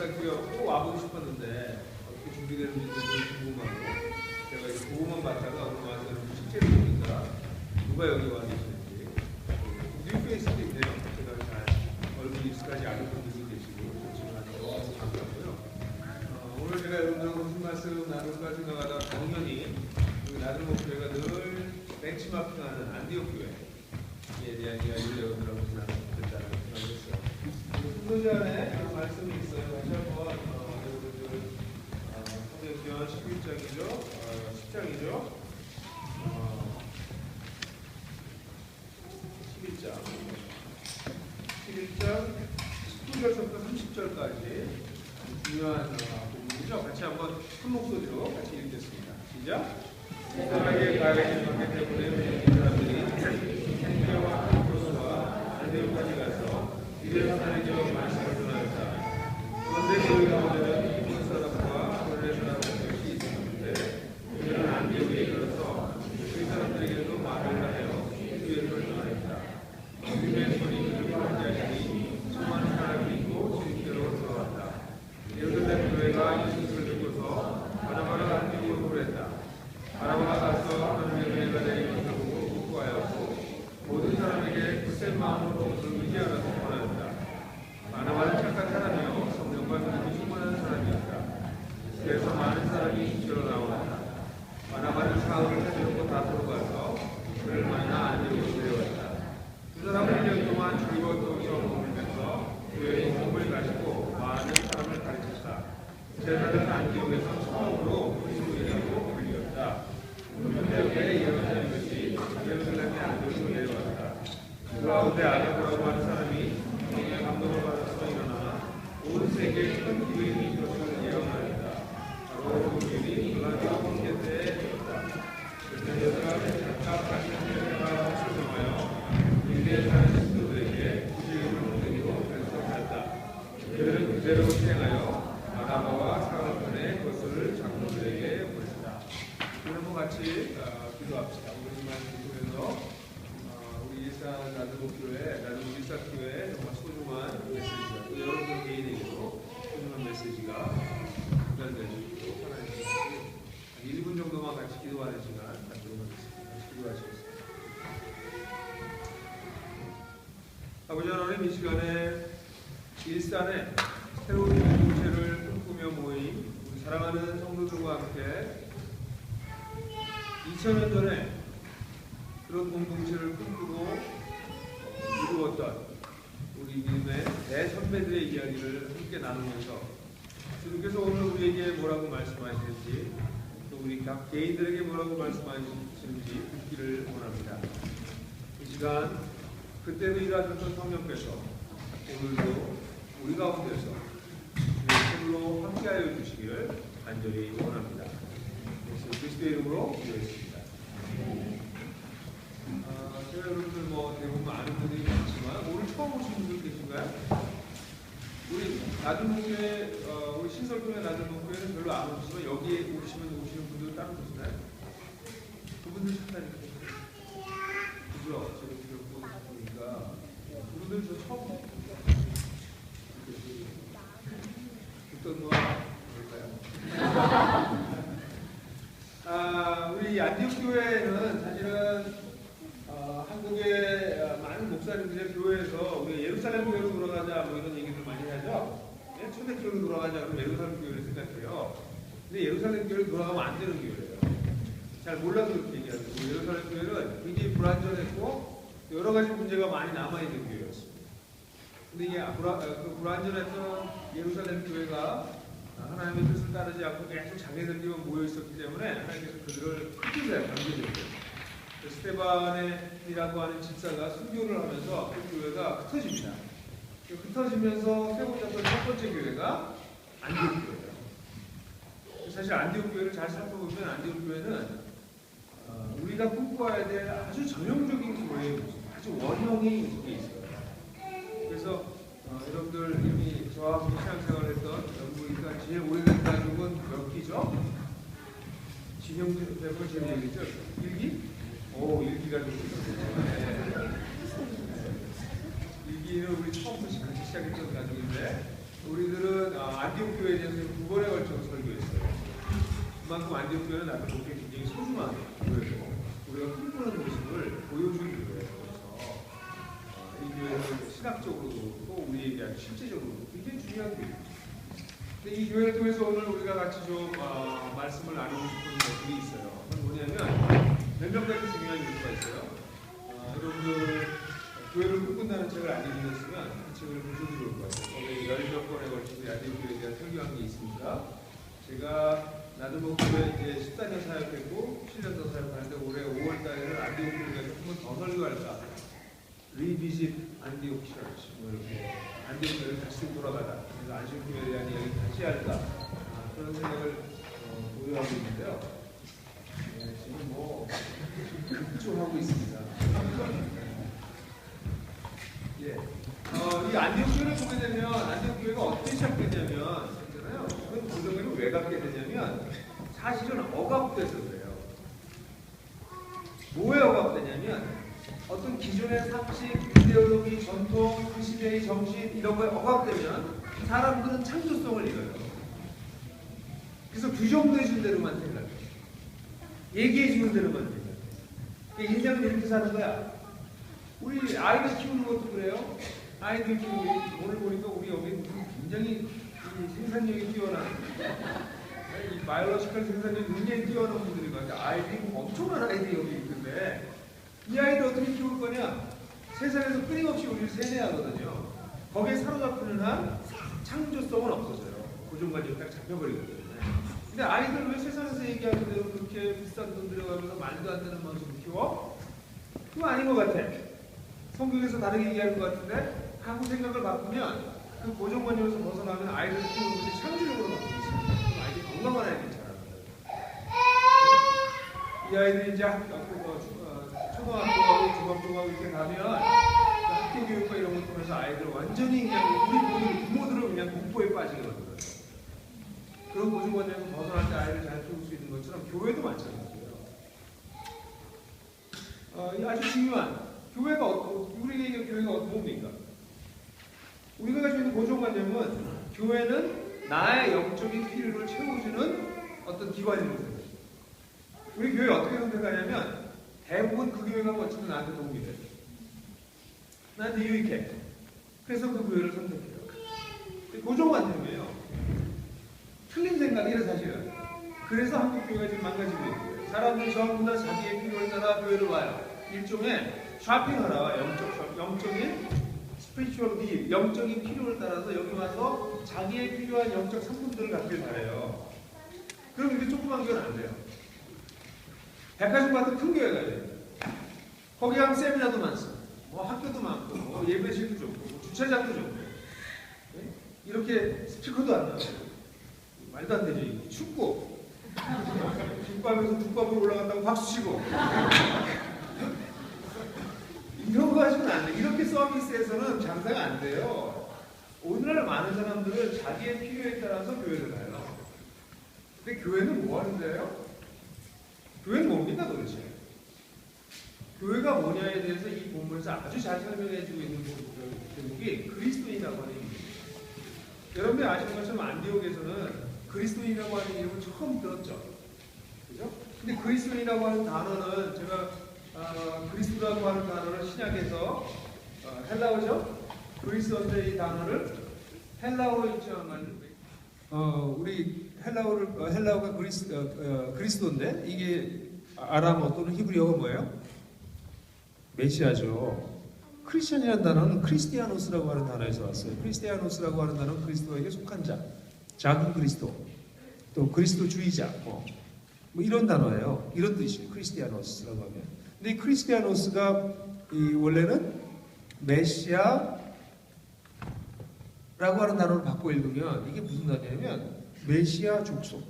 일사교회 꼭 와보고 싶었는데 어떻게 준비되는지 궁금하고 제가 이 보고만 봤다가 오늘 와서 실제로 보니까 누가 여기 와 계시는지 뉴페이스도 있네요. 제가 잘 얼굴이 익숙하지 않은 분들도 계시고 좋지만 너무 반갑고요. 오늘 제가 여러분들하고 무슨 말씀 나눌까 생각하다 당연히 우리 낮은 목표가 늘 벤치마킹하는 안디옥 교회에 대한 이야기를 여러분들하고 나눴다는 생각을 했어요. 순서지 안에 그런 말씀이 있어요. 다시 한번 여러분들 사도행전 11장이죠. 10장이죠. 11장 19절부터 30절까지 중요한 부분이죠. 같이 한번 큰 목소리로 같이 읽겠습니다. 시작! 사람에게 가해진 관계 때문에 이 사람들이 생겨와 교수와 안디옥까지 가서 이들 사람에게 말씀을 전하였다. 그런데 저희가 오늘은 이분 사람과 고레 사람 것이 있었는데 그들은 안디옥에 이르러서 그 사람들에게도 말을 하여 교회를 전하였다. 주님의 손이 그들과 함께하시니 수많은 사람이 있고 주님께로 돌아왔다. 예루살렘 교회가 이 소식을 듣고서 바나바가 안디옥으로 보냈다. 바나바가 가서 하나님의 은혜가 내린 것을 보고 기뻐하였고 모든 사람에게 굳센 마음으로 그를 의지하라고 권하였다. 바나바는 착한 사람이요 성령과 믿음이 충만한 사람이었다. 그래서 많은 사람이 주로 나오었다. 바나바는 사울을 찾으려고 다소로 가서 그를 만나 안디옥으로 데려왔다. 두 사람은 1년 동안 주기와 동의와 머물면서 교회의 도움을 가지고 많은 사람을 가르쳤다. 제자들은 안디옥에서 처음으로 그리스도인이라고 불렸다. 그런데 예루살렘 것이 예루살렘의 안디옥으로 내려왔다. 그 가운데 아가보라고 하는 사람이 성령의 감동을 받아서 일어나 온 세계에 큰 기회이 있었을 예언하였다. 바로 그 일이 블라디오 번개 때에 되었다. 그때 여자가 각각 자신의 생각을 설명하여 유대에 사는 신도들에게 구실금을 보내기로 결정하였다. 그들은 그대로 실행하여 바나바와 사울을 보내 그것을 장로들에게 보냈다. 오늘 같이 기도합시다. 우리 말씀 통해서 우리 일산 나들목교회, 나들목 일사교회 정말 소중한 메시지가 또 여러분 개인에게도 소중한 메시지가 전달될 수 있도록 하나님 한 1분 정도만 같이 기도하는 시간 갖도록 하겠습니다. 같이 기도하시겠습니다. 아버지 하나님, 이 시간에 일산에 새로운 공동체를 꿈꾸며 모인 우리 사랑하는 성도들과 함께 2000년 전에 그런 공동체를 꿈꾸고 이루었던 우리 믿음의 대선배들의 이야기를 함께 나누면서 주님께서 오늘 우리에게 뭐라고 말씀하시는지 또 우리 각 개인들에게 뭐라고 말씀하시는지 듣기를 원합니다. 이 시간 그때도 일하셨던 성령께서 오늘도 우리 가운데서 주의 손으로 함께하여 주시기를 간절히 원합니다. 예수 그리스도의 이름으로 기도했습니다. 제가 여러분들 대부분 아는 분들이 많지만 오늘 처음 오신 분들 계신가요? 우리 나들목교회, 우리 신설교회 나들목교회는 별로 안 오시지만 여기에 오시는 분들 따로 계시나요? 그분들 찾다니까. 그죠? 제가 지금 보니까 그분들 저 처음 어떤 거 볼까요? 우리 안디옥 교회는 사실은 한국의 많은 목사님들의 교회에서 우리 예루살렘 교회로 돌아가자 이런 얘기를 많이 하죠. 초대교회로 돌아가자 그럼 예루살렘 교회를 생각해요. 근데 예루살렘 교회로 돌아가면 안 되는 교회예요. 잘 몰라서 그렇게 얘기하죠. 예루살렘 교회는 굉장히 불완전했고 여러 가지 문제가 많이 남아있는 교회였습니다. 근데 이게 그 불완전했던 예루살렘 교회가 하나님의 뜻을 따르지 않고 계속 자기들끼리만 모여있었기 때문에 하나님께서 그들을 흩으세요. 강제적으로. 스테반이라고 하는 집사가 순교를 하면서 그 교회가 흩어집니다. 흩어지면서 세워졌던 첫 번째 교회가 안디옥 교회예요. 사실 안디옥 교회를 잘 살펴보면 안디옥 교회는 우리가 꿈꿔야 될 아주 전형적인 교회의 모습, 아주 원형의 모습이 있어요. 그래서 여러분들 이미 저와 함께 신앙생활을 했던 영국이니까 제일 오래된 가족은 몇 기죠? 진영준 대표 제일 얘기죠? 1기? 오, 1기가 좀 있었어요. 1기는 우리 처음부터 같이 시작했던 가족인데 우리들은 안디옥 교회에 대해서 두 번에 걸쳐서 설교했어요. 그만큼 안디옥 교회는 나도 보기에 굉장히 소중한 교회고 우리가 꿈꾸는 모습을 보여주는 교회예요. 그래서 이 교회는 신학적으로도 또 우리에게 아주 실제적으로도 굉장히 중요한 교회입니다. 근데 이 교회를 통해서 오늘 우리가 같이 좀 말씀을 나누고 싶은 것들이 있어요. 그건 뭐냐면 몇몇 가지 중요한 요소가 있어요. 여러분들 교회를 꿈꾼다는 책을 안 읽으셨으면 그 책을 보셔도 좋을 것 같아요. 거기에 10몇 번에 걸쳐서 안디옥 교회에 대한 설교한 게 있습니다. 제가 나들목 교회 이제 14년 사역했고 7년 더 사역하는데 올해 5월 달에는 안디옥 교회가 조금은 더 설교할까. 리비짓 안디옥 처치 뭐 이렇게 안디옥 교회를 다시 돌아가다. 그래서 안식 교회에 대한 이야기 다시 할까. 그런 생각을 보유하고 있는데요. 네, 지금 뭐 급조하고 있습니다. 예. 이 안디옥 교회를 보게 되면 안디옥 교회가 어떻게 시작되냐면 있잖아요. 그건 고정으로 왜 갖게 되냐면 사실은 억압돼서 그래요. 뭐에 억압되냐면 어떤 기존의 상식, 이데올로기, 전통, 그 시대의 정신 이런 거에 억압되면 사람들은 창조성을 잃어요. 그래서 규정해 준 대로만 생각해요. 얘기해 주는 대로만 생각해요. 인생은 이렇게 사는 거야. 우리 아이들 키우는 것도 그래요. 아이들 키우는 오늘 보니까 우리 여기 굉장히 생산력이 뛰어난 이 바이올로지컬 생산력이 굉장히 뛰어난 분들이 많아요. 아이들이 엄청난 아이들이 여기 있는데 이 아이들 어떻게 키울 거냐? 세상에서 끊임없이 우리를 세뇌하거든요. 거기에 사로잡히는 한 창조성은 없어져요. 고정관념이 딱 잡혀버리거든요. 근데 아이들 왜 세상에서 얘기하는 대로 그렇게 비싼 돈 들여가면서 말도 안 되는 방식으로 키워? 그거 아닌 것 같아. 성경에서 다르게 얘기하는 것 같은데 하고 생각을 바꾸면 그 고정관념에서 벗어나면 아이들 키우는 것이 창조력으로 바뀌고 있습니다. 아이들이 건강한 아이들이 자랍니다. 이 아이들이 이제 초등학교하고 중학교하고 이렇게 가면 학교 교육과 이런 걸 통해서 아이들 완전히 그냥 우리 부모들은 그냥 공포에 빠지게 만들어요. 그런 고정관념에서 벗어날 때 아이를 잘 키울 수 있는 것처럼 교회도 마찬가지예요. 아주 중요한 교회가 우리에게 교회가 뭡니까? 우리가 가지고 있는 고정관념은 교회는 나의 영적인 필요를 채워주는 어떤 기관이라고 생각해요. 우리 교회 어떻게 선택하냐면 대부분 그 교회가 어쨌든 나한테 도움이 돼요. 나한테 유익해. 그래서 그 교회를 선택해요. 고정관념이에요. 틀린 생각이에요 사실은. 그래서 한국 교회가 지금 망가지고 있고요. 사람들이 전부 다 자기의 필요를 따라 교회를 와요. 일종의 쇼핑하라. 영적인 스피리추얼 니 영적인 필요를 따라서 여기 와서 자기의 필요한 영적 상품들을 갖길 바래요. 그럼 이렇게 조그만 교회는 안 돼요. 백화점 같은 큰 교회 가야 돼요. 거기 가면 세미나도 많습니다. 학교도 많고 예배실도 좋고 주차장도 좋고 이렇게 스피커도 안 나와요. 말도 안 되죠. 춥고 국밥에서 국밥으로 올라갔다고 박수치고 이런 거 하시면 안 돼요. 이렇게 서비스에서는 장사가 안 돼요. 오늘날 많은 사람들은 자기의 필요에 따라서 교회를 가요. 근데 교회는 뭐 하는데요? 교회는 뭡니까 도대체? 교회가 뭐냐에 대해서 이 본문에서 아주 잘 설명해주고 있는 제목이 그리스도인이라고 하는 이름입니다. 여러분들이 아시는 것처럼 안디옥에서는 그리스도인이라고 하는 이름을 처음 들었죠. 그죠? 근데 그리스도인이라고 하는 단어는 제가 그리스도라고 하는 단어를 신약에서 헬라어죠? 그리스도인데 이 단어를 헬라어로 입장한 우리 헬라어가 그리스도인데 이게 아람어 또는 히브리어가 뭐예요? 메시아죠. 크리스천이라는 단어는 크리스티아노스라고 하는 단어에서 왔어요. 크리스티아노스라고 하는 단어는 그리스도에게 속한 자, 작은 그리스도, 또 그리스도주의자, 뭐 이런 단어예요. 이런 뜻이에요. 크리스티아노스라고 하면. 근데 이 크리스티아노스가 원래는 메시아라고 하는 단어를 바꿔 읽으면 이게 무슨 단어냐면 메시아 족속,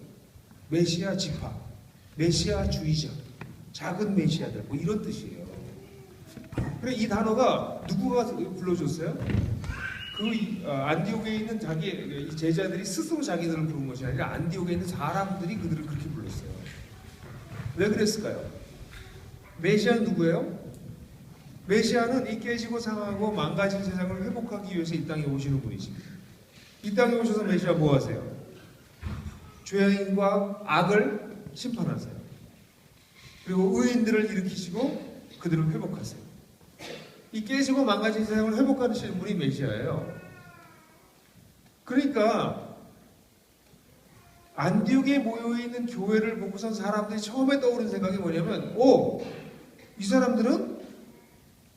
메시아 지파, 메시아주의자, 작은 메시아들 뭐 이런 뜻이에요. 그래 이 단어가 누구가 불러줬어요? 그 안디옥에 있는 자기 제자들이 스스로 자기들을 부른 것이 아니라 안디옥에 있는 사람들이 그들을 그렇게 불렀어요. 왜 그랬을까요? 메시아는 누구예요? 메시아는 이 깨지고 상하고 망가진 세상을 회복하기 위해서 이 땅에 오시는 분이십니다. 이 땅에 오셔서 메시아 뭐 하세요? 죄인과 악을 심판하세요. 그리고 의인들을 일으키시고 그들을 회복하세요. 이 깨지고 망가진 세상을 회복하시는 분이 메시아예요. 그러니까 안디옥에 모여있는 교회를 보고선 사람들이 처음에 떠오른 생각이 뭐냐면 이 사람들은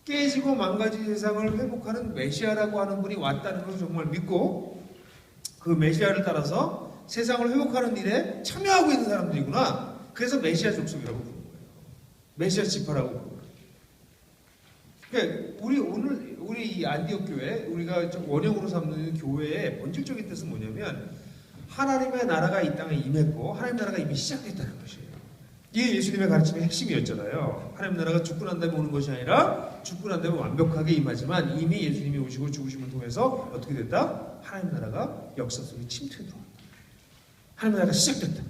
깨지고 망가진 세상을 회복하는 메시아라고 하는 분이 왔다는 것을 정말 믿고 그 메시아를 따라서 세상을 회복하는 일에 참여하고 있는 사람들이구나. 그래서 메시아 족속이라고 부르는 거예요. 메시아 지파라고 부르는 거예요. 그러니까 우리 이 안디옥 교회, 우리가 원형으로 삼는 교회의 본질적인 뜻은 뭐냐면 하나님의 나라가 이 땅에 임했고 하나님 나라가 이미 시작됐다는 것이에요. 이게 예수님의 가르침의 핵심이었잖아요. 하나님 나라가 죽고 난 다음에 오는 것이 아니라 죽고 난 다음에 완벽하게 임하지만 이미 예수님이 오시고 죽으심을 통해서 어떻게 됐다? 하나님 나라가 역사 속에 침투해 들어왔다. 하나님 나라가 시작됐다.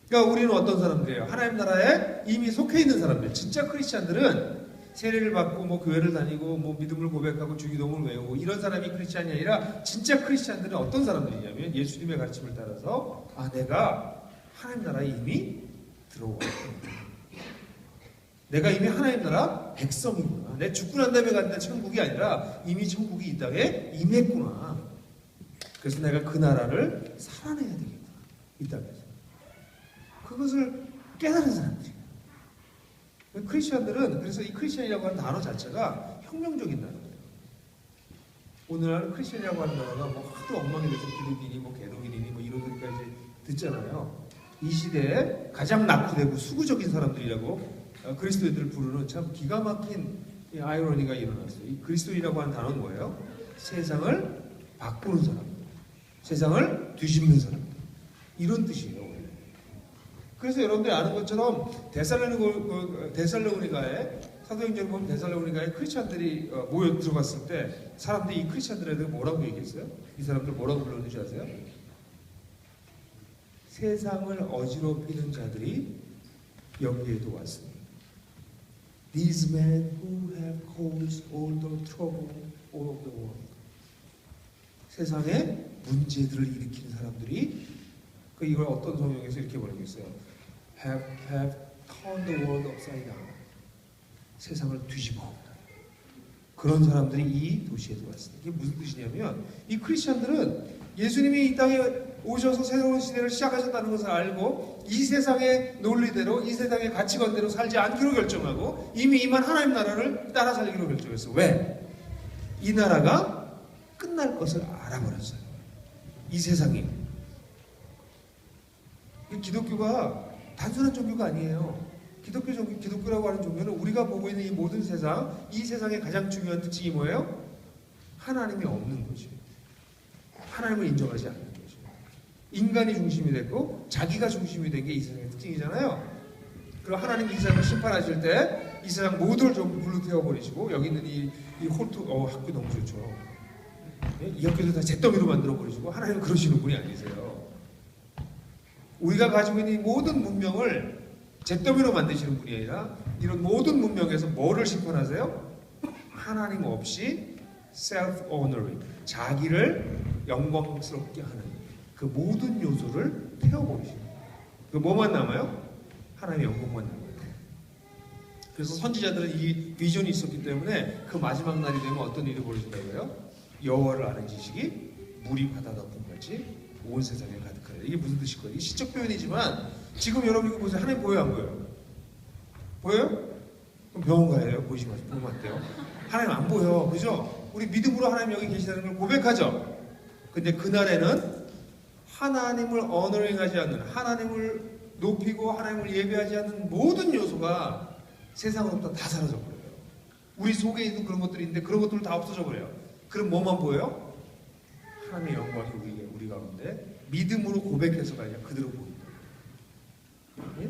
그러니까 우리는 어떤 사람들이에요? 하나님 나라에 이미 속해 있는 사람들. 진짜 크리스찬들은 세례를 받고 뭐 교회를 다니고 뭐 믿음을 고백하고 주기도문을 외우고 이런 사람이 크리스찬이 아니라 진짜 크리스찬들은 어떤 사람들이냐면 예수님의 가르침을 따라서 내가 하나님 나라에 이미 들어왔구나. 내가 이미 하나님 나라 백성이구나. 내 죽고 난 다음에 간다 천국이 아니라 이미 천국이 이 땅에 임했구나. 그래서 내가 그 나라를 살아내야 되겠구나. 이 땅에서. 그것을 깨달은 사람들이에요. 크리스천들은 그래서 이 크리스천이라고 하는 단어 자체가 혁명적인 단어예요. 오늘날 크리스천이라고 하는 단어가 뭐 하도 엉망이 돼서 기독인이 뭐 개독인이니 뭐 이런 소리까지 듣잖아요. 이 시대에 가장 낙후되고 수구적인 사람들이라고 그리스도인들을 부르는 참 기가 막힌 아이러니가 일어났어요. 이 그리스도인이라고 하는 단어는 뭐예요? 세상을 바꾸는 사람들, 세상을 뒤집는 사람들, 이런 뜻이에요. 그래서 여러분들이 아는 것처럼 데살로니가에 사도행전을 보면 데살로니가에 크리스찬들이 모여 들어갔을 때 사람들이 이 크리스찬들에 대해 뭐라고 얘기했어요? 이 사람들 뭐라고 불렀는지 아세요? 세상을 어지럽히는 자들이 여기에도 왔습니다. These men who have caused all the trouble of the world. 세상에 문제들을 일으키는 사람들이 이걸 어떤 성경에서 이렇게 번역고 있어요. Have turned the world upside down. 세상을 뒤집어 엎다. 그런 사람들이 이 도시에도 왔습니다. 이게 무슨 뜻이냐면 이 크리스천들은 예수님이 이 땅에 오셔서 새로운 시대를 시작하셨다는 것을 알고 이 세상의 논리대로 이 세상의 가치관대로 살지 않기로 결정하고 이미 임한 하나님 나라를 따라 살기로 결정했어요. 왜? 이 나라가 끝날 것을 알아버렸어요. 이 세상이. 기독교가 단순한 종교가 아니에요. 기독교라고 하는 종교는 우리가 보고 있는 이 모든 세상, 이 세상의 가장 중요한 특징이 뭐예요? 하나님이 없는 거죠. 하나님을 인정하지 않는 거죠. 인간이 중심이 됐고 자기가 중심이 된 게 이 세상의 특징이잖아요. 그리고 하나님이 이 세상을 심판하실 때 이 세상 모두를 전부 불로 태워버리시고 여기 있는 이 홀트 학교 너무 좋죠. 이 학교도 다 잿더미로 만들어버리시고 하나님은 그러시는 분이 아니세요. 우리가 가지고 있는 이 모든 문명을 잿더미로 만드시는 분이 아니라 이런 모든 문명에서 뭐를 심판하세요? 하나님 없이 self-honoring, 자기를 영광스럽게 하는 그 모든 요소를 태워버리시는 거예요. 그 뭐만 남아요? 하나님의 영광만 남아요. 그래서 선지자들은 이 비전이 있었기 때문에 그 마지막 날이 되면 어떤 일이 벌어진다고 해요? 여호와를 아는 지식이 물이 바다 덮음 같이 온 세상에 가득하다. 이게 무슨 뜻일까요? 이게 시적 표현이지만 지금 여러분 이거 보세요. 하나님 보여요, 안 보여요? 보여요? 그럼 병원 가요. 보이지 마세요. 보면 안 돼요. 하나님 안 보여. 그죠? 우리 믿음으로 하나님 여기 계시다는 걸 고백하죠. 근데 그날에는 하나님을 어너링하지 않는, 하나님을 높이고 하나님을 예배하지 않는 모든 요소가 세상으로부터 다 사라져 버려요. 우리 속에 있는 그런 것들이 있는데 그런 것들 다 없어져 버려요. 그럼 뭐만 보여요? 하나님의 영광이 우리 가운데 믿음으로 고백해서가 아니라 그대로 보인다. 예?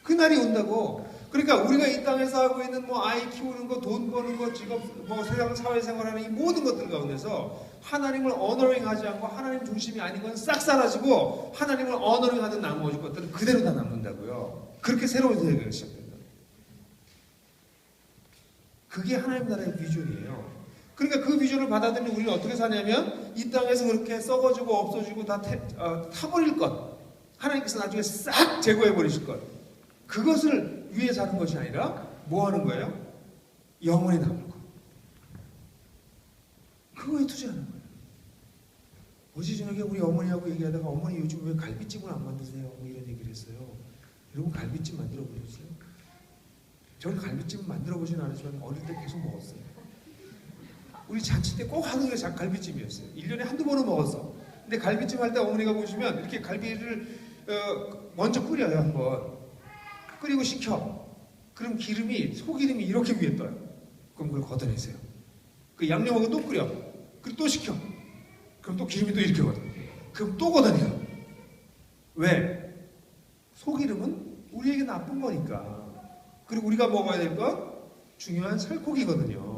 그날이 온다고. 그러니까 우리가 이 땅에서 하고 있는 뭐 아이 키우는 거, 돈 버는 거, 직업, 뭐 세상 사회생활하는 이 모든 것들 가운데서 하나님을 어너링하지 않고 하나님 중심이 아닌 건 싹 사라지고 하나님을 어너링하는 나머지 것들은 그대로 다 남는다고요. 그렇게 새로운 세계가 시작된다. 그게 하나님 나라의 비전이에요. 그러니까 그 비전을 받아들이는 우리는 어떻게 사냐면 이 땅에서 그렇게 썩어지고 없어지고 다 타버릴 것, 하나님께서 나중에 싹 제거해 버리실 것, 그것을 위해 사는 것이 아니라 뭐 하는 거예요? 영원히 남을 것. 그거에 투자하는 거예요. 어제 저녁에 우리 어머니하고 얘기하다가 어머니 요즘 왜 갈비찜을 안 만드세요? 뭐 이런 얘기를 했어요. 여러분 갈비찜 만들어 보셨어요? 저는 갈비찜 만들어 보진 않았지만 어릴 때 계속 먹었어요. 우리 잔치 때 꼭 하는 게 갈비찜이었어요. 1년에 한두 번은 먹었어. 근데 갈비찜 할 때 어머니가 보시면 이렇게 갈비를 먼저 끓여요. 한번 끓이고 식혀. 그럼 기름이, 소기름이 이렇게 위에 떠요. 그럼 그걸 걷어내세요. 그 양념하고 또 끓여. 그리고 또 식혀. 그럼 또 기름이 또 이렇게 걷어. 그럼 또 걷어내요. 왜? 소기름은 우리에게 나쁜 거니까. 그리고 우리가 먹어야 될 건 중요한 살코기거든요.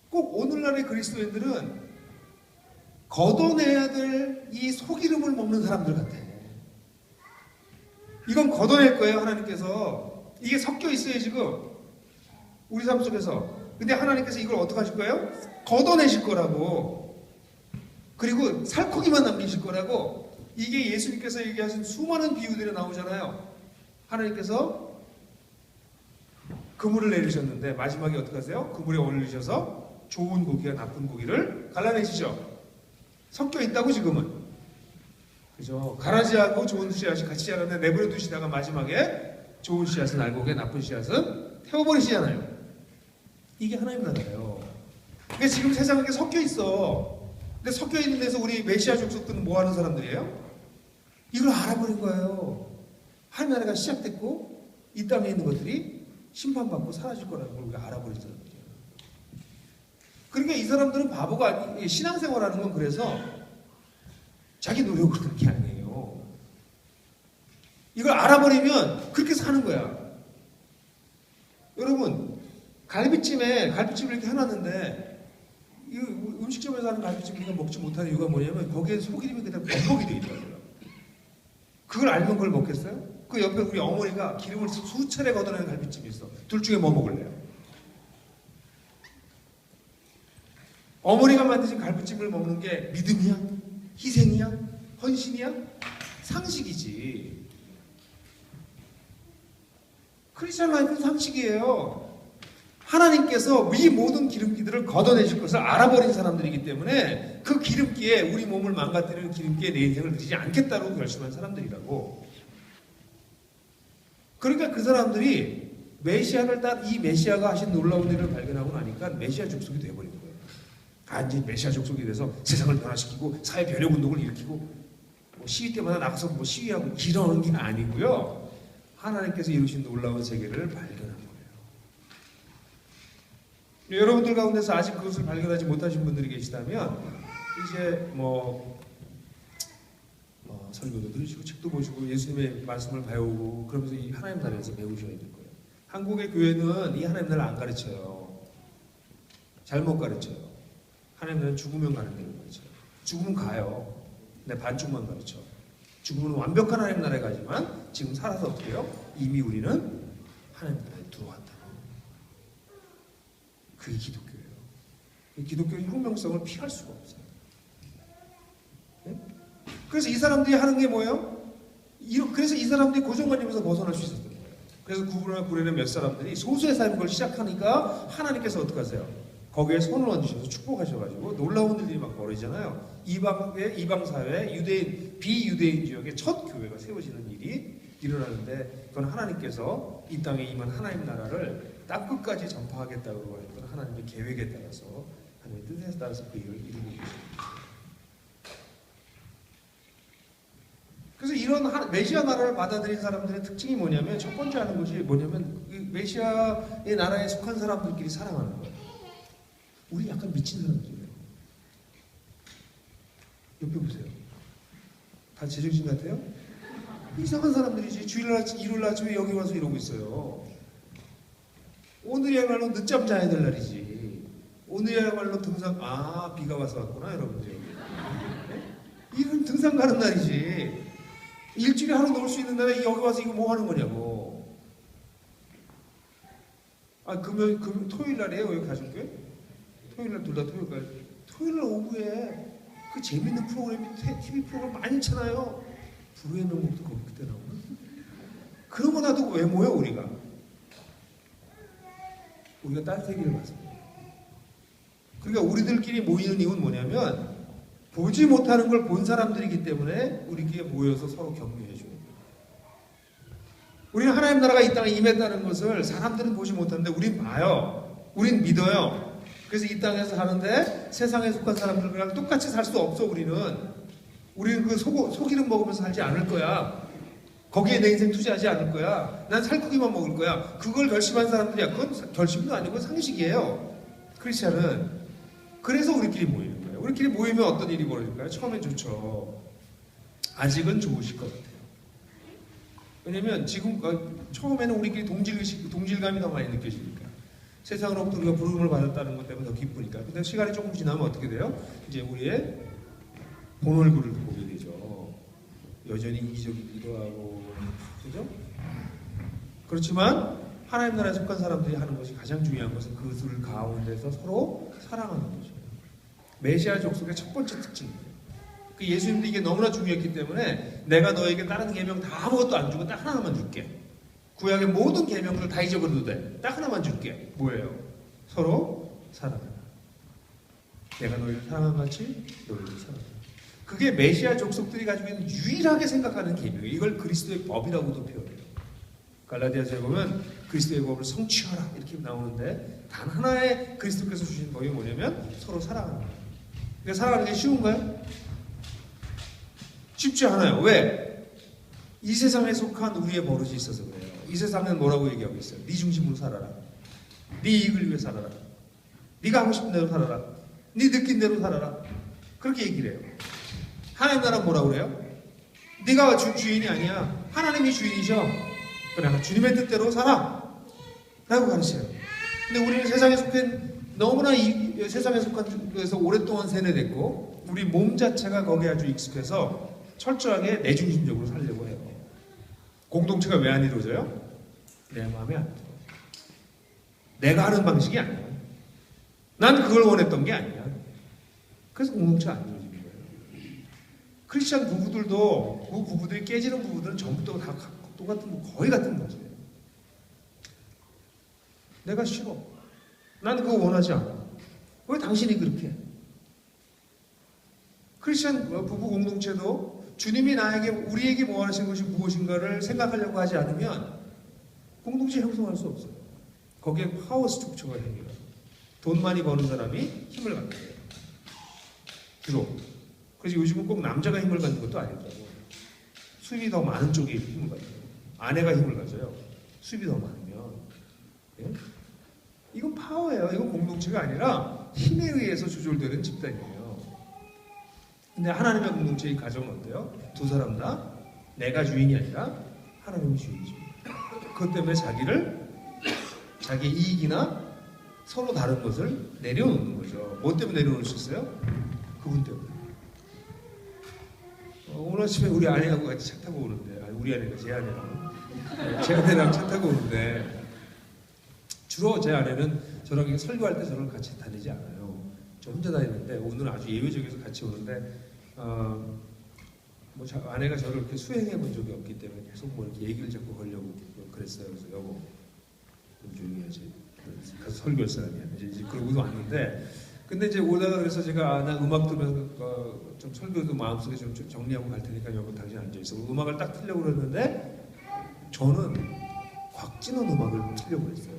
꼭 오늘날의 그리스도인들은 걷어내야 될 이 소기름을 먹는 사람들 같아. 이건 걷어낼 거예요, 하나님께서. 이게 섞여 있어요, 지금. 우리 삶 속에서. 근데 하나님께서 이걸 어떻게 하실 거예요? 걷어내실 거라고. 그리고 살코기만 남기실 거라고. 이게 예수님께서 얘기하신 수많은 비유들이 나오잖아요. 하나님께서 그물을 내리셨는데 마지막에 어떻게 하세요? 그물에 올리셔서 좋은 고기와 나쁜 고기를 갈라내시죠. 섞여 있다고 지금은. 그죠? 가라지하고 좋은 씨앗이 같이 자랐는데 내버려 두시다가 마지막에 좋은 씨앗은 알곡에 나쁜 씨앗은 태워버리시잖아요. 이게 하나님 나라예요. 그러니까 지금 세상에 이렇게 섞여 있어. 근데 섞여 있는 데서 우리 메시아 족속들은 뭐 하는 사람들이에요? 이걸 알아버린 거예요. 하나님 나라가 시작됐고 이 땅에 있는 것들이 심판받고 사라질 거라는 걸 우리가 알아버린 사람들이에요. 그러니까 이 사람들은 바보가 아니, 신앙생활하는 건 그래서 자기 노력으로 그런 게 아니에요. 이걸 알아버리면 그렇게 사는 거야. 여러분, 갈비찜을 이렇게 해놨는데 이 음식점에서 하는 갈비찜 우리가 먹지 못하는 이유가 뭐냐면 거기에 소기름이 그냥 범벅이 돼 있더라고요. 그걸 알면 그걸 먹겠어요? 그 옆에 우리 어머니가 기름을 수차례 걷어내는 갈비찜이 있어. 둘 중에 뭐 먹을래요? 어머니가 만드신 갈비찜을 먹는 게 믿음이야? 희생이야? 헌신이야? 상식이지. 크리스천 라이프는 상식이에요. 하나님께서 이 모든 기름기들을 걷어내실 것을 알아버린 사람들이기 때문에 그 기름기에 우리 몸을 망가뜨리는 기름기에 내 인생을 드리지 않겠다고 결심한 사람들이라고. 그러니까 그 사람들이 메시아를 이 메시아가 하신 놀라운 일을 발견하고 나니까 메시아 족속이 되어버린 거예요. 단지 메시아 족속이 돼서 세상을 변화시키고 사회 변혁 운동을 일으키고 뭐 시위 때마다 나가서 뭐 시위하고 이러는 게 아니고요. 하나님께서 이루신 놀라운 세계를 발견한 거예요. 여러분들 가운데서 아직 그것을 발견하지 못하신 분들이 계시다면 이제 설교도 들으시고 책도 보시고 예수님의 말씀을 배우고 그러면서 이 하나님 나라에서 배우셔야 될 거예요. 한국의 교회는 이 하나님 나라를 안 가르쳐요. 잘못 가르쳐요. 하나님 나라는 죽으면 가는 데를 가르쳐요. 죽으면 가요. 근데 반쪽만 가르쳐. 죽으면 완벽한 하나님 나라에 가지만 지금 살아서 어떻게 해요? 이미 우리는 하나님 나라에 들어왔다. 그게 기독교예요. 기독교의 혁명성을 피할 수가 없어요. 네? 그래서 이 사람들이 하는 게 뭐예요? 그래서 이 사람들이 고정관념에서 벗어날 수 있었던 거예요. 그래서 구부나 몇 사람들이 소수의 삶인 걸 시작하니까 하나님께서 어떻게 하세요? 거기에 손을 얹으셔서 축복하셔가지고 놀라운 일들이 막 벌어지잖아요. 이방사회, 유대인, 비유대인 지역에 첫 교회가 세워지는 일이 일어나는데 그건 하나님께서 이 땅에 임한 하나님 나라를 땅끝까지 전파하겠다고 했던 하나님의 계획에 따라서 하나님의 뜻에 따라서 그 일을 이루고 계십니다. 그래서 이런 메시아 나라를 받아들인 사람들의 특징이 뭐냐면 첫 번째 하는 것이 뭐냐면 메시아의 나라에 속한 사람들끼리 사랑하는 거예요. 우리 약간 미친 사람들이에요. 옆에 보세요. 다 제정신 같아요? 이상한 사람들이지. 주일날, 일요일 아침에 여기 와서 이러고 있어요. 오늘이야말로 늦잠 자야 될 날이지. 오늘이야말로 등산, 비가 와서 왔구나, 여러분들. 네? 이건 등산 가는 날이지. 일주일에 하루 놀 수 있는 날에 여기 와서 이거 뭐 하는 거냐고. 토요일 날이에요, 여기 가족교회? 토요일날 둘 다 토요일날 오후에 그 재밌는 프로그램이 TV 프로그램 많이 있잖아요. 불후의 명곡도 거기 그때 나오는. 그런 거 놔두고 왜 모여 우리가? 우리가 딴 세계를 봤습니다. 그러니까 우리들끼리 모이는 이유는 뭐냐면 보지 못하는 걸 본 사람들이기 때문에 우리끼리 모여서 서로 격려해 주는 거예요. 우리는 하나님 나라가 이 땅에 임했다는 것을 사람들은 보지 못하는데 우린 봐요. 우린 믿어요. 그래서 이 땅에서 사는데 세상에 속한 사람들이랑 똑같이 살 수 없어. 우리는 그 소기름 먹으면서 살지 않을 거야. 거기에 내 인생 투자하지 않을 거야. 난 살코기만 먹을 거야. 그걸 결심한 사람들이야. 그건 결심도 아니고 상식이에요. 크리스찬은. 그래서 우리끼리 모이는 거예요. 우리끼리 모이면 어떤 일이 벌어질까요? 처음엔 좋죠. 아직은 좋으실 것 같아요. 왜냐면 지금 처음에는 우리끼리 동질감이 더 많이 느껴지니까. 세상으로부터 우리가 부름을 받았다는 것 때문에 더 기쁘니까. 근데 시간이 조금 지나면 어떻게 돼요? 이제 우리의 본 얼굴을 보게 되죠. 여전히 이기적이기도 하고, 그죠? 그렇지만 하나님 나라에 속한 사람들이 하는 것이 가장 중요한 것은 그들 가운데서 서로 사랑하는 거죠. 메시아 족속의 첫 번째 특징이에요. 그 예수님도 이게 너무나 중요했기 때문에 내가 너에게 다른 계명 다 아무것도 안 주고 딱 하나만 줄게. 구약의 모든 계명들을 다 잊어버려도 돼. 딱 하나만 줄게. 뭐예요? 서로 사랑하라. 내가 너희를 사랑한 같이 너희를 사랑하라. 그게 메시아 족속들이 가지고 있는 유일하게 생각하는 계명이에요. 이걸 그리스도의 법이라고도 표현해요. 갈라디아서에 보면 그리스도의 법을 성취하라 이렇게 나오는데 단 하나의 그리스도께서 주신 법이 뭐냐면 서로 사랑하는 거예요. 그러니까 사랑하는 게 쉬운가요? 쉽지 않아요. 왜? 이 세상에 속한 우리의 버릇이 있어서 그래요. 이 세상은 뭐라고 얘기하고 있어요? 네 중심으로 살아라. 네 이익을 위해 살아라. 네가 하고 싶은 대로 살아라. 네 느낀 대로 살아라. 그렇게 얘기를 해요. 하나님 나라는 뭐라고 그래요? 네가 주인이 아니야. 하나님이 주인이셔. 그래, 주님의 뜻대로 살아. 라고 가르쳐요. 근데 우리는 세상에 속한 너무나 이 세상에 속한 데서 오랫동안 세뇌됐고 우리 몸 자체가 거기에 아주 익숙해서 철저하게 내중심적으로 살려고 해요. 공동체가 왜 안 이루어져요? 내 마음에 안 들어. 내가 하는 방식이 아니야. 난 그걸 원했던 게 아니야. 그래서 공동체가 안 이루어지는 거예요. 크리스찬 부부들도 그 부부들이 깨지는 부부들은 전부 다 똑같은 거의 같은 거지. 내가 싫어. 난 그거 원하지 않아. 왜 당신이 그렇게 해? 크리스찬 부부 공동체도 주님이 우리에게 뭐 하신 것이 무엇인가를 생각하려고 하지 않으면 공동체 형성할 수 없어요. 거기에 파워 스트럭처가 생겨요. 돈 많이 버는 사람이 힘을 갖는 거예요. 주로. 그래서 요즘은 꼭 남자가 힘을 갖는 것도 아니더라고요. 수입이 더 많은 쪽이 힘을 가져요. 아내가 힘을 가져요. 수입이 더 많으면. 예? 이건 파워예요. 이건 공동체가 아니라 힘에 의해서 조절되는 집단이에요. 근데 하나님의 공동체의 가정은 어때요? 두 사람 다 내가 주인이 아니라 하나님이 주인이죠. 그것 때문에 자기 이익이나 서로 다른 것을 내려놓는 거죠. 뭐 때문에 내려놓을 수 있어요? 그분 때문에. 오늘 아침에 우리 아내하고 같이 차 타고 오는데, 우리 아내가 제 아내랑 차 타고 오는데, 주로 제 아내는 저랑 설교할 때 저랑 같이 다니지 않아요. 저 혼자 다니는데 오늘은 아주 예외적에서 같이 오는데 아내가 저를 이렇게 수행해 본 적이 없기 때문에 계속 뭐 이렇게 얘기를 자꾸 걸려고 그랬어요. 그래서 여보 좀 조용히 하지. 가서 설교할 사람이야. 이제 그러고도 왔는데 근데 이제 오다가 그래서 제가 나 음악 들으면서 좀 설교도 마음속에 좀 정리하고 갈 테니까 여보 당신 앉아 있어. 음악을 딱 틀려고 그랬는데 저는 곽진원 음악을 틀려고 그랬어요.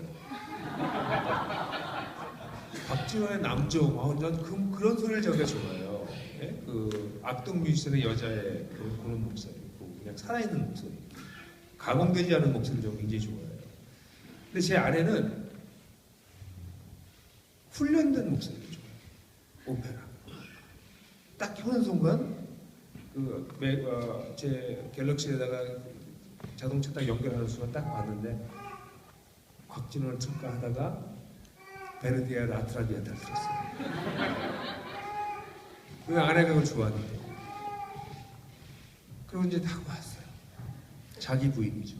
박진원의 남종, 전 그런 소리를 제가 좋아해요. 예? 그 악동 뮤지션의 여자의 그런 목소리, 그냥 살아있는 목소리, 가공되지 않은 목소리를 저 굉장히 좋아해요. 근데 제 아내는 훈련된 목소리를 좋아해요. 오페라. 딱 켜는 순간 제 갤럭시에다가 자동차 딱 연결하는 순간 딱 봤는데 곽진원을 틀까 하다가 베르디아 라트라비아타를 들었어요. 그 아내가 그걸 좋아하는데. 그리고 이제 타고 왔어요. 자기 부인이죠.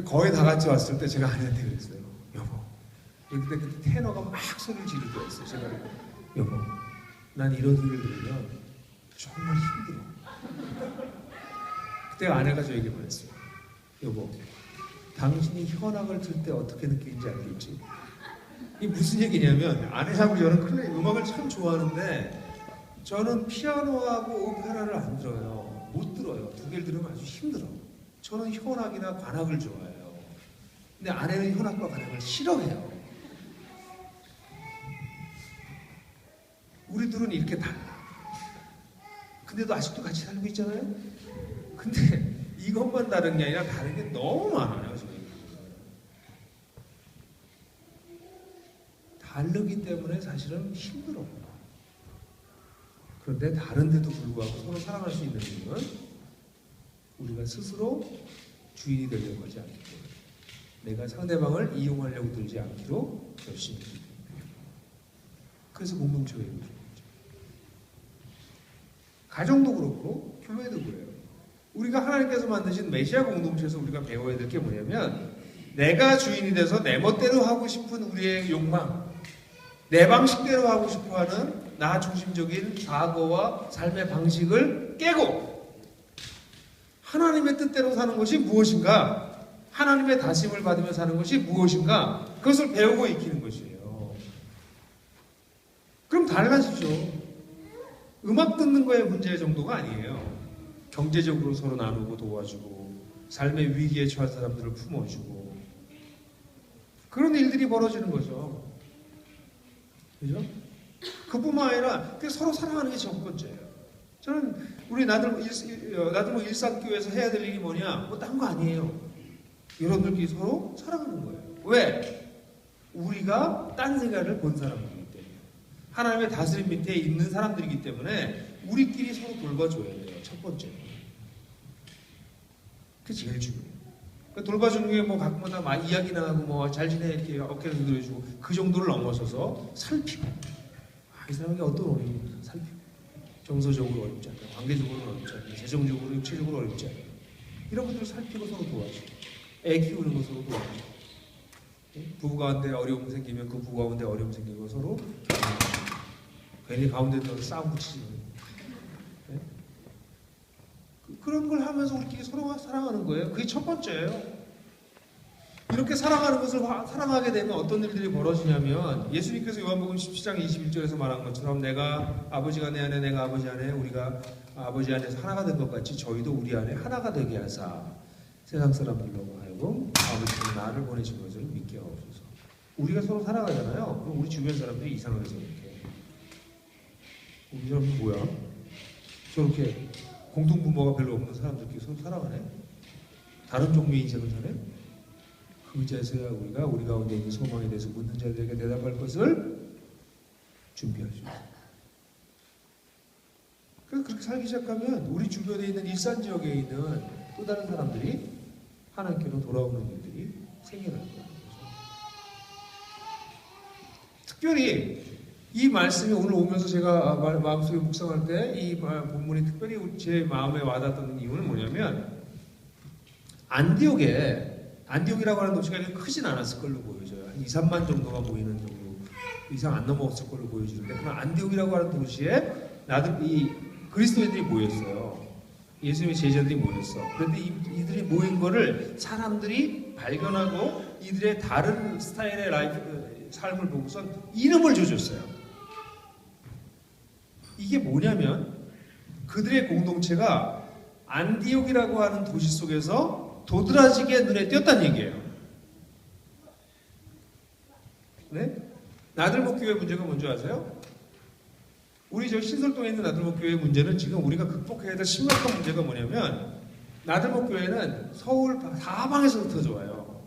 거의 다 같이 왔을 때 제가 아내한테 그랬어요. 여보, 그때 테너가 막 소리를 지를 때였어요. 제가 여보, 난 이런 소리를 들으면 정말 힘들어. 그때 아내가 저에게 말했어요. 여보, 당신이 현악을 틀 때 어떻게 느끼는지 알겠지? 이게 무슨 얘기냐면 아내하고 저는 음악을 참 좋아하는데 저는 피아노하고 오페라를 안 들어요. 못 들어요. 두 개를 들으면 아주 힘들어. 저는 현악이나 관악을 좋아해요. 근데 아내는 현악과 관악을 싫어해요. 우리 둘은 이렇게 달라. 근데도 아직도 같이 살고 있잖아요. 근데 이것만 다른 게 아니라 다른 게 너무 많아요. 저희 다르기 때문에 사실은 힘들어요. 그런데 다른데도 불구하고 서로 사랑할 수 있는 이유는 우리가 스스로 주인이 되려고 하지 않기 때문에 내가 상대방을 이용하려고 들지 않기로 결심했기 때문에 그래서 공동체가 이루어지는 거죠. 가정도 그렇고 교회도 그래요. 우리가 하나님께서 만드신 메시아 공동체에서 우리가 배워야 될 게 뭐냐면 내가 주인이 돼서 내 멋대로 하고 싶은 우리의 욕망, 내 방식대로 하고 싶어하는 나 중심적인 사고와 삶의 방식을 깨고 하나님의 뜻대로 사는 것이 무엇인가, 하나님의 다짐을 받으며 사는 것이 무엇인가, 그것을 배우고 익히는 것이에요. 그럼 달라지죠. 음악 듣는 거의 문제 정도가 아니에요. 경제적으로 서로 나누고 도와주고 삶의 위기에 처한 사람들을 품어주고 그런 일들이 벌어지는 거죠. 그죠? 그뿐만 아니라 서로 사랑하는 게 첫 번째예요. 저는 우리 나들목 일산교회에서 해야 될 일이 뭐냐? 뭐 딴 거 아니에요. 여러분들끼리 서로 사랑하는 거예요. 왜? 우리가 딴 생각을 본 사람들이기 때문에 하나님의 다스림 밑에 있는 사람들이기 때문에 우리끼리 서로 돌봐줘야 돼요. 첫 번째. 그게 제일 중요해요. 돌봐주는 게 뭐 가끔마다 막 이야기나 하고 뭐 잘 지내 이렇게 어깨를 두드려주고 그 정도를 넘어서서 살피고 이 사람에게 어떤 어려움이 있는지 살피고 정서적으로 어렵지 않나, 관계적으로 어렵지 않나, 재정적으로 육체적으로 어렵지 않나 이런 것들을 살피고 서로 도와주고 애 키우는 거 서로 도와주고 부부 가운데 어려움 생기면 그 부부 가운데 어려움 생기고 서로 괜히 가운데 들어서 싸움 붙이지. 네? 그런 걸 하면서 우리끼리 서로 사랑하는 거예요. 그게 첫 번째예요. 이렇게 사랑하는 것을 사랑하게 되면 어떤 일들이 벌어지냐면 예수님께서 요한복음 17장 21절에서 말한 것처럼 내가 아버지가 내 안에 내가 아버지 안에 우리가 아버지 안에서 하나가 된 것 같이 저희도 우리 안에 하나가 되게 하사 세상 사람들로 하여금 아버지께서 나를 보내신 것을 믿게 하옵소서. 우리가 서로 살아가잖아요. 그럼 우리 주변 사람들이 이상하게 생각해. 우리 사람은 뭐야? 저렇게 공통분모가 별로 없는 사람들끼리 서로 살아가네? 다른 종류의 인생을 사네? 그제서야 우리가 우리 가운데 있는 소망에 대해서 묻는 자들에게 대답할 것을 준비할 수 있어요. 그래서 그렇게 살기 시작하면 우리 주변에 있는 일산 지역에 있는 또 다른 사람들이 하나님께로 돌아오는 일들이 생겨나는 거예요. 특별히 이 말씀이 오늘 오면서 제가 마음속에 묵상할 때 이 본문이 특별히 제 마음에 와닿았던 이유는 뭐냐면 안디옥이라고 하는 도시가 크진 않았을 걸로 보여져요. 한 2, 3만 정도가 모이는 정도 이상 안 넘어갔을 걸로 보여지는데 그럼 안디옥이라고 하는 도시에 이 그리스도인들이 모였어요. 예수님의 제자들이 모였어. 그런데 이들이 모인 거를 사람들이 발견하고 이들의 다른 스타일의 삶을 보고선 이름을 줘줬어요. 이게 뭐냐면 그들의 공동체가 안디옥이라고 하는 도시 속에서 도드라지게 눈에 띄었다는 얘기예요. 네? 나들목 교회 문제가 뭔지 아세요? 우리 저 신설동에 있는 나들목 교회 문제는 지금 우리가 극복해야 될 심각한 문제가 뭐냐면 나들목 교회는 서울 사방에서 흩어져 와요.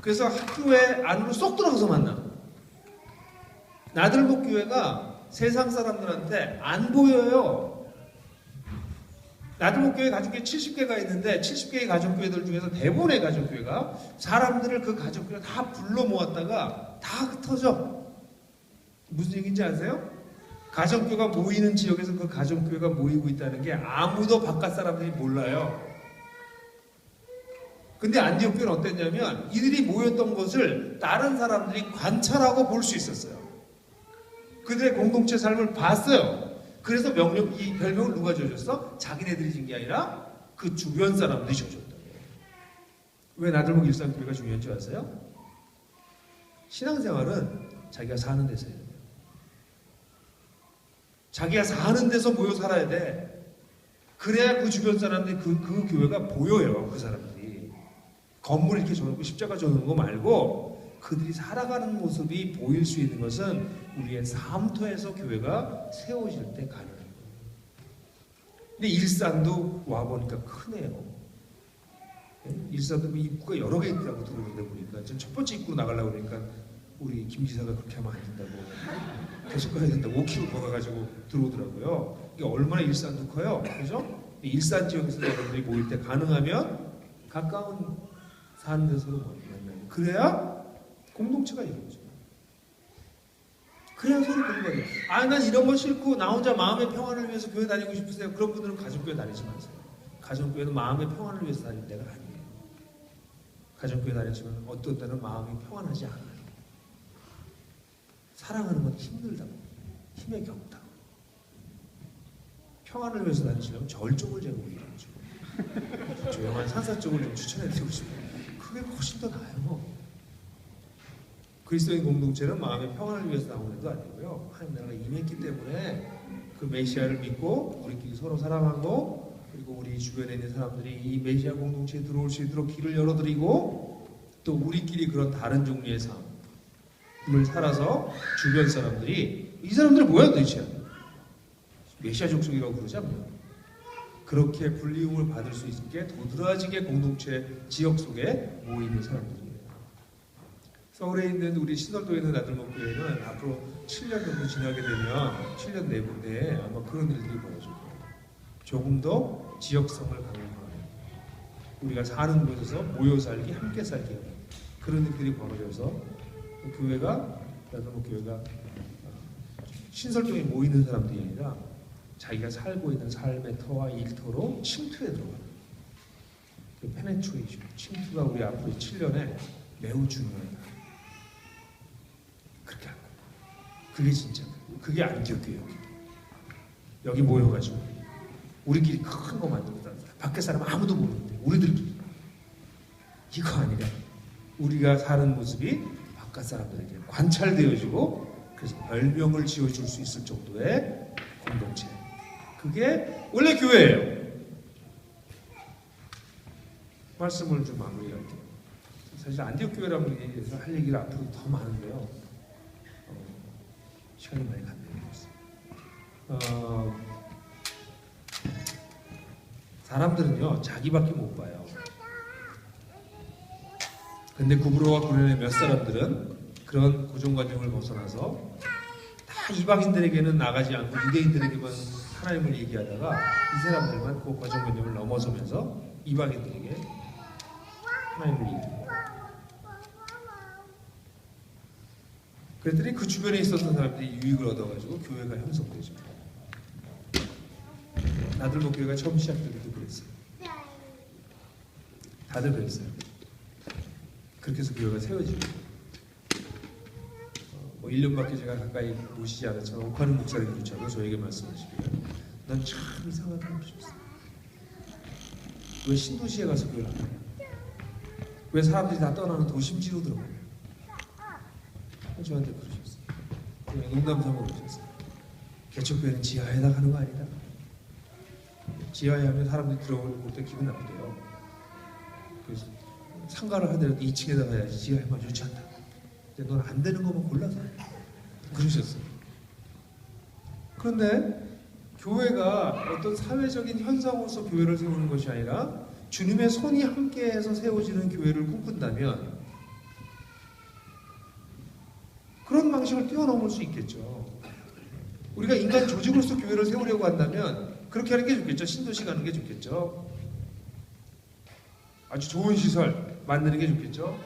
그래서 학교에 안으로 쏙 들어가서 만나. 나들목 교회가 세상 사람들한테 안 보여요. 나들목 교회 가족교회 70개가 있는데 70개의 가족교회들 중에서 대부분의 가족교회가 사람들을 그 가족교회 다 불러 모았다가 다 흩어져. 무슨 얘기인지 아세요? 가정교회가 모이는 지역에서 그 가정교회가 모이고 있다는 게 아무도 바깥 사람들이 몰라요. 근데 안디옥 교회는 어땠냐면 이들이 모였던 것을 다른 사람들이 관찰하고 볼 수 있었어요. 그들의 공동체 삶을 봤어요. 그래서 이 별명을 누가 지어줬어? 자기네들이 진 게 아니라 그 주변 사람들이 지어줬다. 왜 나들목 일상교회가 중요한지 아세요? 신앙생활은 자기가 사는 데서 해야 돼요. 자기가 사는 데서 모여 살아야 돼. 그래야 그 주변 사람들이 그 교회가 보여요. 그 사람들이. 건물 이렇게 줘놓고 십자가 줘놓은 거 말고 그들이 살아가는 모습이 보일 수 있는 것은 우리의 삶터에서 교회가 세워질 때 가능해요. 근데 일산도 와보니까 크네요. 일산도 입구가 여러 개 있다고 들었는데 보니까 전 첫 번째 입구로 나가려고 그러니까 우리 김 지사가 그렇게 하면 안 된다고 계속 가야 된다고 5km 더 가가지고 들어오더라고요. 이게 얼마나 일산도 커요. 그죠? 일산 지역에서 여러분들이 모일 때 가능하면 가까운 사는 데서로 만나요. 그래야 공동체가 이루어져요. 그래야 서로 공부해요. 난 이런 거 싫고 나 혼자 마음의 평안을 위해서 교회 다니고 싶으세요? 그런 분들은 가정교회 다니지 마세요. 가정교회는 마음의 평안을 위해서 다닐 때가 아니에요. 가정교회 다니지만 어떤 때는 마음이 평안하지 않아요. 사랑하는 건 힘들다고, 힘에 격다. 평안을 위해서 다니시려면 절 쪽을 제가 오히려 조용한 산사 쪽을 좀 추천해드리고 싶어요. 그게 훨씬 더 나아요. 그리스도인 공동체는 마음의 평안을 위해서 나오는 것도 아니고요. 하나님 나라가 임했기 때문에 그 메시아를 믿고 우리끼리 서로 사랑하고 그리고 우리 주변에 있는 사람들이 이 메시아 공동체에 들어올 수 있도록 길을 열어드리고 또 우리끼리 그런 다른 종류의 삶을 살아서 주변 사람들이 이 사람들이 뭐야 도대체? 메시아 족속이라고 그러지 않나요? 그렇게 불리움을 받을 수 있게 도드라지게 공동체 지역 속에 모이는 사람들이에요. 서울에 있는 우리 신월도에 있는 나들목교회는 앞으로 7년 정도 지나게 되면 7년 내에 아마 그런 일들이 벌어질 거예요. 조금 더 지역성을 강화하는 우리가 사는 곳에서 모여 살기, 함께 살기 하는 그런 일들이 벌어져서 교회가 나들목교회가 신설동에 모이는 사람들이 아니라 자기가 살고 있는 삶의 터와 일터로 침투에 들어가는 그 페네트레이션, 침투가 우리 앞으로 7년에 매우 중요하다. 그렇게 하는 거예요. 그게 진짜 그게 안디옥교회예요. 여기 모여가지고 우리끼리 큰 거 만들고 밖에 사람 아무도 모르는데 우리들끼리 이거 아니라 우리가 사는 모습이 바깥 사람들에게 관찰되어지고 그래서 별명을 지어줄 수 있을 정도의 공동체. 그게 원래 교회예요. 말씀을 좀 마무리할게요. 사실 안디옥 교회라는 얘기에서 할 얘기가 앞으로 더 많은데요. 시간이 많이 갔네요. 사람들은요 자기밖에 못 봐요. 근데 구브로와 구레네 몇 사람들은 그런 고정관념을 벗어나서 다 이방인들에게는 나가지 않고 유대인들에게만 하나님을 얘기하다가 이 사람들만 그 고정관념을 넘어서면서 이방인들에게 하나님을 얘기해요. 그랬더니 그 주변에 있었던 사람들이 유익을 얻어가지고 교회가 형성되죠. 나들목 교회가 처음 시작될 때도 그랬어요. 다들 그랬어요. 그렇게 해서 교회가 세워지고 1년밖에 제가 가까이 모시지 않았지만 옥하는 목사님조차도 저에게 말씀하시기를 난 참 이상하다 그러셨어요. 왜 신도시에 가서 교회를 안 가냐? 왜 사람들이 다 떠나는 도심지로 들어가냐? 저한테 그러셨어요. 농담삼아 그러셨어요. 개척교회는 지하에다 가는 거 아니다. 지하에 하면 사람들이 들어올 때 기분 나쁘대요. 그래서 상가를 하더라도 2층에다 가야지 지하에만 좋지 않다. 근데 넌 안 되는 것만 골라서 그러셨어요. 그런데 교회가 어떤 사회적인 현상으로서 교회를 세우는 것이 아니라 주님의 손이 함께해서 세워지는 교회를 꿈꾼다면 그런 방식을 뛰어넘을 수 있겠죠. 우리가 인간 조직으로서 교회를 세우려고 한다면 그렇게 하는 게 좋겠죠. 신도시 가는 게 좋겠죠. 아주 좋은 시설 만드는 게 좋겠죠.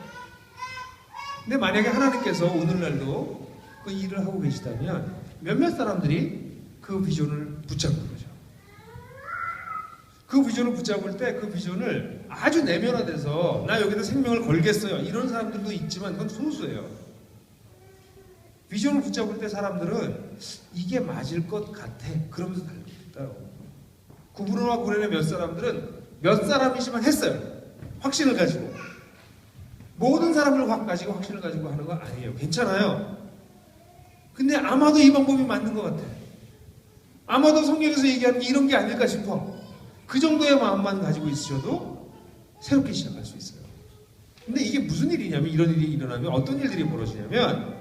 근데 만약에 하나님께서 오늘날도 그 일을 하고 계시다면 몇몇 사람들이 그 비전을 붙잡는 거죠. 그 비전을 붙잡을 때 그 비전을 아주 내면화돼서 나 여기다 생명을 걸겠어요. 이런 사람들도 있지만 그건 소수예요. 비전을 붙잡을 때 사람들은 이게 맞을 것 같아. 그러면서 달립니다. 구브르와 구레네 몇 사람들은 몇 사람이지만 했어요. 확신을 가지고. 모든 사람을 가지고 확신을 가지고 하는 거 아니에요. 괜찮아요. 근데 아마도 이 방법이 맞는 것 같아. 아마도 성경에서 얘기하는 게 이런 게 아닐까 싶어. 그 정도의 마음만 가지고 있으셔도 새롭게 시작할 수 있어요. 근데 이게 무슨 일이냐면, 이런 일이 일어나면 어떤 일들이 벌어지냐면,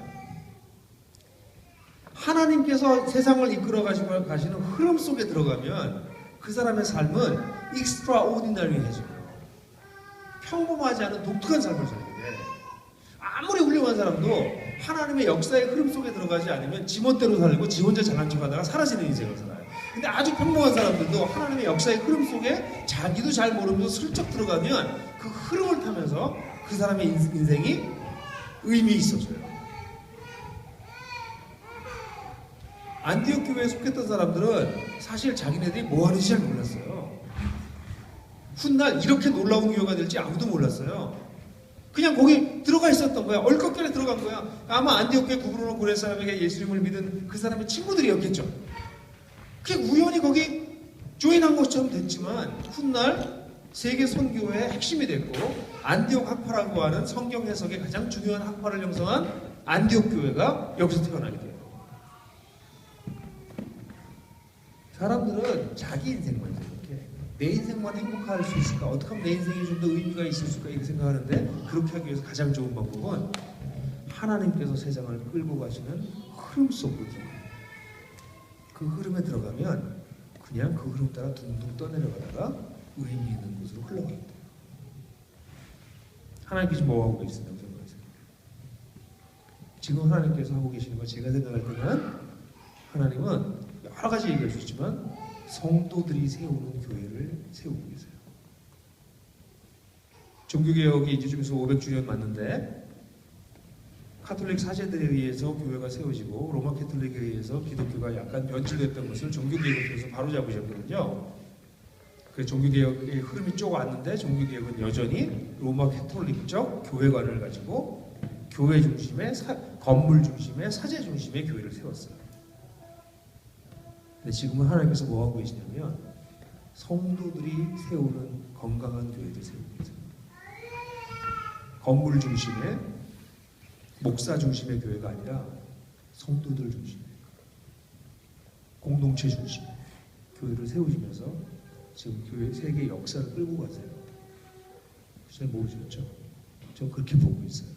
하나님께서 세상을 이끌어 가시고 가시는 흐름 속에 들어가면 그 사람의 삶은 extraordinary해져요. 평범하지 않은 독특한 삶을 살게 돼. 아무리 훌륭한 사람도 하나님의 역사의 흐름 속에 들어가지 않으면 지 멋대로 살고 지 혼자 잘난 척하다가 사라지는 인생을 살아요. 근데 아주 평범한 사람들도 하나님의 역사의 흐름 속에 자기도 잘 모르면서 슬쩍 들어가면 그 흐름을 타면서 그 사람의 인생이 의미 있어져요. 안디옥 교회에 속했던 사람들은 사실 자기네들이 뭐 하는지 잘 몰랐어요. 훗날 이렇게 놀라운 교회가 될지 아무도 몰랐어요. 그냥 거기 들어가 있었던 거야. 얼컥결에 들어간 거야. 아마 안디옥 교회 구브르노 고레 사람에게 예수님을 믿은 그 사람의 친구들이었겠죠. 그게 우연히 거기 조인한 것처럼 됐지만 훗날 세계 선교의 핵심이 됐고 안디옥 학파라고 하는 성경 해석의 가장 중요한 학파를 형성한 안디옥 교회가 여기서 태어나게 돼요. 사람들은 자기 인생만 생각해. 내 인생만 행복할 수 있을까? 어떻게 하면 내 인생이 좀 더 의미가 있을 수 있을까? 이렇게 생각하는데 그렇게 하기 위해서 가장 좋은 방법은 하나님께서 세상을 끌고 가시는 흐름 속으로 들어가요. 그 흐름에 들어가면 그냥 그 흐름 따라 둥둥 떠내려가다가 의미 있는 곳으로 흘러갑니다. 하나님께서 뭐 하고 계신다고 생각하세요? 지금 하나님께서 하고 계시는 걸 제가 생각할 때는 하나님은 여러 가지 얘기할 수 있지만 성도들이 세우는 교회를 세우고 계세요. 종교개혁이 이제 좀 있으면 500주년 맞는데 카톨릭 사제들에 의해서 교회가 세워지고 로마 캐톨릭에 의해서 기독교가 약간 변질됐던 것을 종교개혁을 통해서 바로잡으셨거든요. 그 종교개혁의 흐름이 쭉 왔는데 종교개혁은 여전히 로마 캐톨릭적 교회관을 가지고 교회 중심의 건물 중심의 사제 중심의 교회를 세웠어요. 근데 지금은 하나님께서 뭐 하고 계시냐면 성도들이 세우는 건강한 교회를 세우고 계세요. 건물 중심의 목사 중심의 교회가 아니라 성도들 중심의 공동체 중심의 교회를 세우시면서 지금 교회 세계 역사를 끌고 가세요. 잘 모르셨죠? 전 그렇게 보고 있어요.